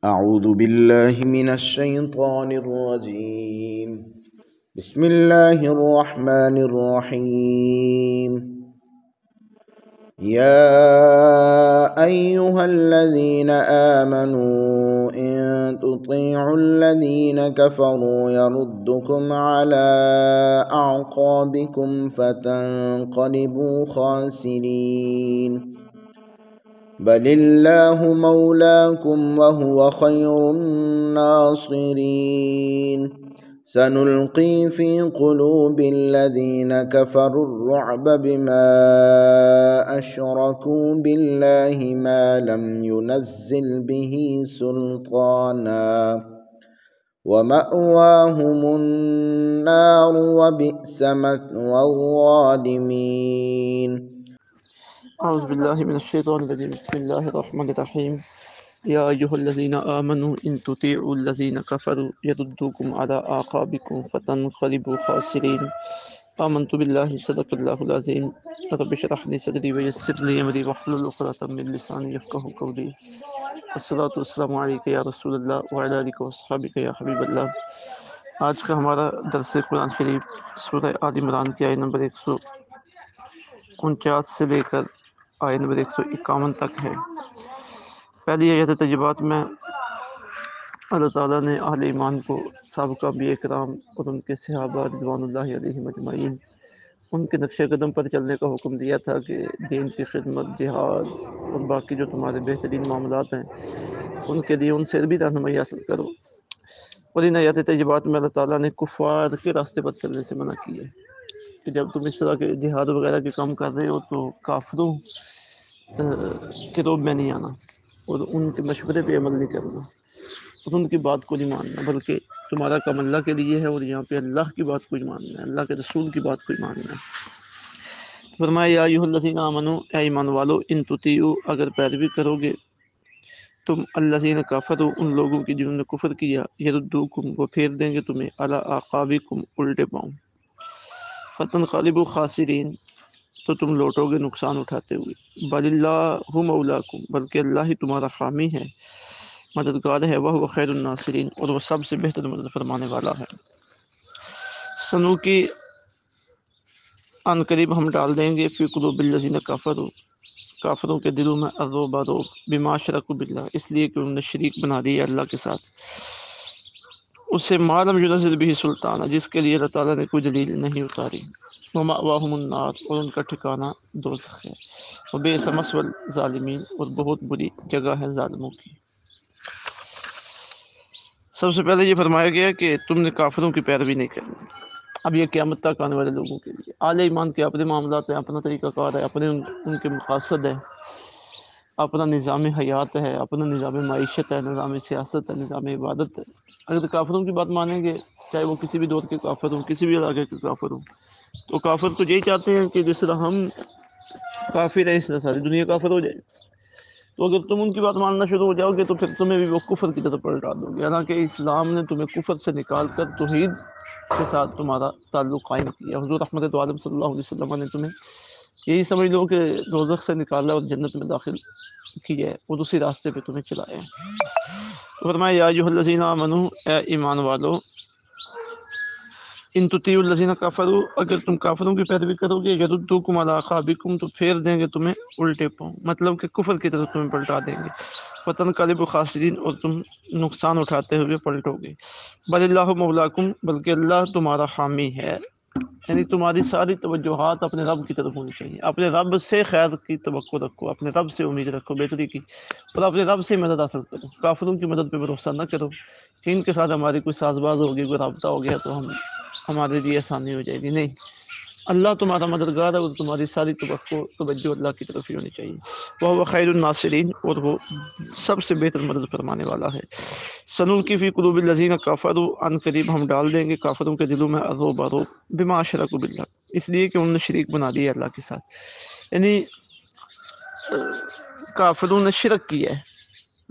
أعوذ بالله من الشيطان الرجيم. بسم الله الرحمن الرحيم. يا أيها الذين آمنوا إن تطيعوا الذين كفروا يردكم على أعقابكم فتنقلبوا خاسرين. بل الله مولاكم وهو خير الناصرين. سنلقي في قلوب الذين كفروا الرعب بما أشركوا بالله ما لم ينزل به سلطانا ومأواهم النار وبئس مثوى الظالمين. اعوذ باللہ من الشیطان الرجیم بسم اللہ الرحمن الرحیم یا ایہا الذین آمنوا ان تطیعوا الذین کفروا یردوکم علی اعقابکم فتنقلبوا خاسرین آمنت باللہ صدق اللہ العظیم رب اشرح لی صدری ویسر لی امری واحلل عقدۃ من لسانی یفقہوا قولی الصلاۃ والسلام علیک یا رسول اللہ وعلی آلک واصحابک یا حبیب اللہ۔ آج کا ہمارا درس قرآن شریف سورہ آل عمران کی آیت نمبر 149 سے لے کر آیت نمبر 151 تک ہے۔ پہلی آیت تجربات میں اللہ تعالیٰ نے اہل ایمان کو سابقہ انبیاء کرام اور ان کے صحابہ رضوان اللہ علیہم اجمعین ان کے نقش قدم پر چلنے کا حکم دیا تھا کہ دین کی خدمت، جہاد اور باقی جو تمہارے بہترین معاملات ہیں ان کے لیے ان سے بھی رہنمائی حاصل کرو۔ اور ان آیات تجربات میں اللہ تعالیٰ نے کفار کے راستے پر چلنے سے منع کیا ہے کہ جب تم اس طرح کے جہاد وغیرہ کے کام کر رہے ہو تو کافروں کے روب میں نہیں آنا اور ان کے مشورے پہ عمل نہیں کرنا اور ان کی بات کو نہیں ماننا، بلکہ تمہارا کام اللہ کے لیے ہے اور یہاں پہ اللہ کی بات کو ہی ماننا ہے، اللہ کے رسول کی بات کو ہی ماننا ہے۔ فرمایا یا ایھا الذین آمنوا، اے ایمان والو، ان تطیعوا، اگر پیروی کرو گے تم الذین کفروا، ان لوگوں کی جنہوں نے کفر کیا، یردوکم، وہ پھیر دیں گے تمہیں، علی اعقابکم، الٹے پاؤں، فتنقلبوا خاسرین، تو تم لوٹو گے نقصان اٹھاتے ہوئے۔ بل اللہ مولاکم، بلکہ اللہ ہی تمہارا حامی ہے، مددگار ہے، وہ خیر الناصرین، اور وہ سب سے بہتر مدد فرمانے والا ہے۔ سنو کی ان قریب ہم ڈال دیں گے فی قلوب الذین کفروا، کافروں کے دلوں میں الرعب، روب، بما اشرکوا باللہ، اس لیے کہ انہوں نے شریک بنا دیا اللہ کے ساتھ اسے ما لم ینزل به سلطان، جس کے لیے اللہ تعالیٰ نے کوئی دلیل نہیں اتاری۔ ومأواہم النار، اور ان کا ٹھکانہ دوزخ ہے۔ وبئس مثوی الظالمین، اور بہت بری جگہ ہے ظالموں کی۔ سب سے پہلے یہ فرمایا گیا کہ تم نے کافروں کی پیروی نہیں کرنی۔ اب یہ قیامت تک آنے والے لوگوں کے لیے، اہل ایمان کے اپنے معاملات ہیں، اپنا طریقہ کار ہے، اپنے ان کے مقاصد ہے، اپنا نظام حیات ہے، اپنا نظام معیشت ہے، نظام سیاست ہے، نظام عبادت ہے۔ اگر کافروں کی بات مانیں گے، چاہے وہ کسی بھی دور کے کافر ہوں، کسی بھی علاقے کے کافر ہوں، تو کافر تو یہی چاہتے ہیں کہ جس طرح ہم کافر ہیں اس طرح ساری دنیا کافر ہو جائے۔ تو اگر تم ان کی بات ماننا شروع ہو جاؤ گے تو پھر تمہیں بھی وہ کفر کی طرف پلٹا دو گے، حالانکہ اسلام نے تمہیں کفر سے نکال کر توحید کے ساتھ تمہارا تعلق قائم کیا۔ حضور رحمت عالم صلی اللہ علیہ وسلم نے تمہیں یہی سمجھ لو کہ دوزخ سے نکالا اور جنت میں داخل کیا ہے اور اسی راستے پہ تمہیں چلایا ہے۔ فرمایا یا ایھا الذین آمنوا، اے ایمان والو، ان تطیعوا الذین کفروا، اگر تم کافروں کی پیروی کرو گے، یردوکم علی اعقابکم، تو پھیر دیں گے تمہیں الٹے پاؤں، مطلب کہ کفر کی طرف تمہیں پلٹا دیں گے، فتنقلبوا خاسرین، اور تم نقصان اٹھاتے ہوئے پلٹو گے۔ بل اللہ مولاکم، بلکہ اللہ تمہارا حامی ہے، یعنی تمہاری ساری توجہات اپنے رب کی طرف ہونی چاہیے، اپنے رب سے خیر کی توقع رکھو، اپنے رب سے امید رکھو بہتری کی، اور اپنے رب سے مدد حاصل کرو۔ کافروں کی مدد پہ بھروسہ نہ کرو کہ ان کے ساتھ ہماری کوئی ساز باز ہوگی، کوئی رابطہ ہو گیا تو ہمارے لیے آسانی ہو جائے گی، نہیں، اللہ تمہارا مددگار ہے اور تمہاری ساری توجہ اللہ کی طرف ہی ہونی چاہیے۔ وہ خیر الناصرین، اور وہ سب سے بہتر مدد فرمانے والا ہے۔ سنلقی فی قلوب الذین کفروا، ان قریب ہم ڈال دیں گے کافروں کے دلوں میں الرعب، روب، بما اشرکوا باللہ، اس لیے کہ انہوں نے شریک بنا دیا اللہ کے ساتھ، یعنی کافروں نے شرک کیا ہے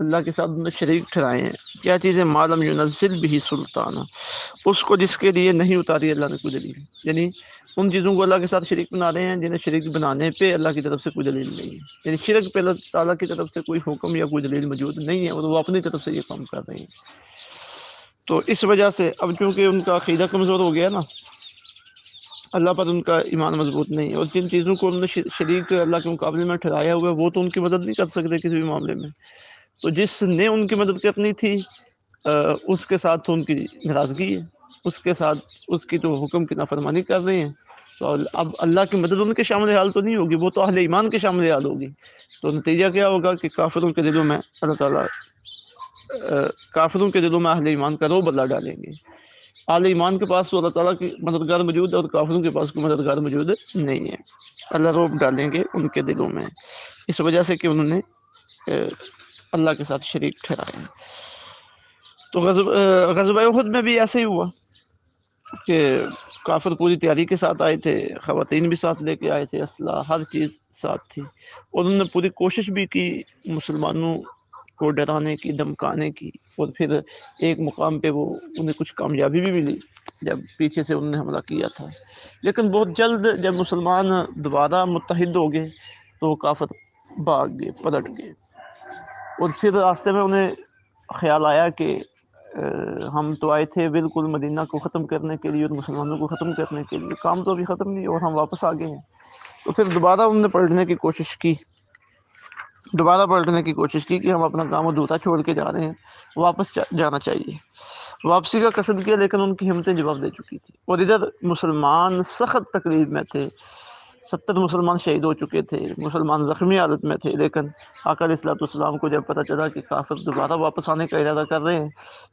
اللہ کے ساتھ انہوں نے شریک ٹھہرائے ہیں. کیا چیزیں؟ معلوم ینزل بہ سلطانہ، اس کو جس کے لیے نہیں اتاری اللہ نے کوئی دلیل. یعنی ان چیزوں کو اللہ کے ساتھ شریک بنا رہے ہیں جنہیں شریک بنانے پہ اللہ کی طرف سے کوئی دلیل نہیں ہے. یعنی شرک پہ اللہ تعالیٰ کی طرف سے کوئی حکم یا کوئی دلیل موجود نہیں ہے، اور وہ اپنی طرف سے یہ کام کر رہے ہیں. تو اس وجہ سے اب چونکہ ان کا عقیدہ کمزور ہو گیا نا، اللہ پر ان کا ایمان مضبوط نہیں ہے، اور جن چیزوں کو انہوں نے شریک اللہ کے مقابلے میں ٹھہرایا ہوا ہے وہ تو ان کی مدد نہیں کر سکتے کسی بھی معاملے میں. تو جس نے ان کی مدد کرنی تھی اس کے ساتھ تو ان کی ناراضگی ہے، اس کے ساتھ اس کی تو حکم کی نافرمانی کر رہے ہیں. تو اب اللہ کی مدد ان کے شامل حال تو نہیں ہوگی، وہ تو اہل ایمان کے شامل حال ہوگی. تو نتیجہ کیا ہوگا کہ کافروں کے دلوں میں اللہ تعالیٰ کافروں کے دلوں میں اہل ایمان کا رعب اللہ ڈالیں گے. اہل ایمان کے پاس تو اللہ تعالیٰ کی مددگار موجود ہے، اور کافروں کے پاس کوئی مددگار موجود نہیں ہے. اللہ رعب ڈالیں گے ان کے دلوں میں، اس وجہ سے کہ انہوں نے اللہ کے ساتھ شریک ٹھہرائے. تو غزوہ احد میں بھی ایسے ہی ہوا کہ کافر پوری تیاری کے ساتھ آئے تھے، خواتین بھی ساتھ لے کے آئے تھے، اسلحہ ہر چیز ساتھ تھی، اور انہوں نے پوری کوشش بھی کی مسلمانوں کو ڈرانے کی، دھمکانے کی. اور پھر ایک مقام پہ وہ انہیں کچھ کامیابی بھی ملی جب پیچھے سے انہوں نے حملہ کیا تھا. لیکن بہت جلد جب مسلمان دوبارہ متحد ہو گئے تو کافر بھاگ گئے، پلٹ گئے. اور پھر راستے میں انہیں خیال آیا کہ ہم تو آئے تھے بالکل مدینہ کو ختم کرنے کے لیے اور مسلمانوں کو ختم کرنے کے لیے، کام تو ابھی ختم نہیں اور ہم واپس آ گئے ہیں. تو پھر دوبارہ انہوں نے پلٹنے کی کوشش کی کہ ہم اپنا کام ادھورا چھوڑ کے جا رہے ہیں، واپس جانا چاہیے. واپسی کا قصد کیا، لیکن ان کی ہمتیں جواب دے چکی تھی. اور ادھر مسلمان سخت تکلیف میں تھے، 70 مسلمان شہید ہو چکے تھے، مسلمان زخمی حالت میں تھے. لیکن آقا علیہ الصلوۃ والسلام کو جب پتہ چلا کہ کافر دوبارہ واپس آنے کا ارادہ کر رہے ہیں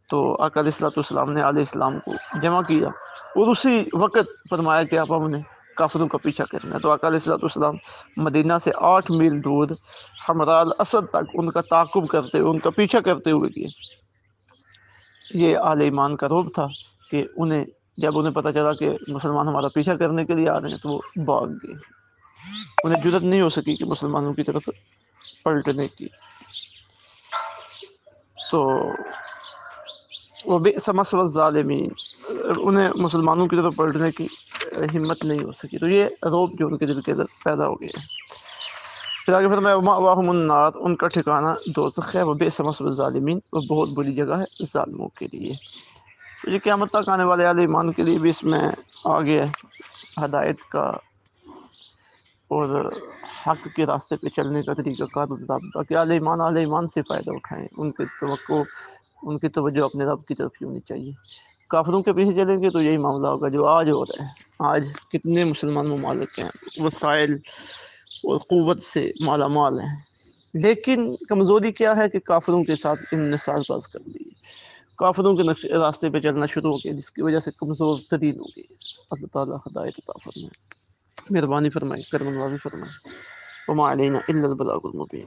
تو آقا علیہ الصلوۃ والسلام نے علیہ السلام کو جمع کیا اور اسی وقت فرمایا کہ آپ ہم نے کافروں کا پیچھا کرنا ہے. تو آقا علیہ الصلوۃ والسلام مدینہ سے 8 میل دور حمراء الاسد تک ان کا تعاقب کرتے ہوئے، ان کا پیچھا کرتے ہوئے گئے. یہ اہل ایمان کا رعب تھا کہ جب انہیں پتہ چلا کہ مسلمان ہمارا پیچھا کرنے کے لیے آ رہے ہیں تو وہ بھاگ گئے. انہیں جرات نہیں ہو سکی کہ مسلمانوں کی طرف پلٹنے کی. تو وہ بئس مثوى الظالمین، انہیں مسلمانوں کی طرف پلٹنے کی ہمت نہیں ہو سکی. تو یہ رعب جو ان کے دل کے اندر پیدا ہو گیا. پھر آگے فرمایا ومأواہم النار، ان کا ٹھکانہ دوزخ ہے، وبئس مثوى الظالمین، وہ بہت بری جگہ ہے ظالموں کے لیے. تو یہ قیامت تک آنے والے اہل ایمان کے لیے بھی اس میں آگے ہدایت کا اور حق کے راستے پہ چلنے کا طریقہ کار ضابطہ کہ اہل ایمان سے فائدہ اٹھائیں، ان کی توجہ اپنے رب کی طرف ہونی چاہیے. کافروں کے پیچھے چلیں گے تو یہی معاملہ ہوگا جو آج ہو رہا ہے. آج کتنے مسلمان ممالک ہیں وسائل اور قوت سے مالا مال ہیں، لیکن کمزوری کیا ہے کہ کافروں کے ساتھ ان نے ساز باز کر لی، کافروں کے راستے پہ چلنا شروع ہو گیا، جس کی وجہ سے کمزور ترین ہو گئی. اللہ تعالیٰ ہدایت عطا فرمائے، مہربانی فرمائے، کرم نوازی فرمائے. وما علینا الا البلاغ المبین.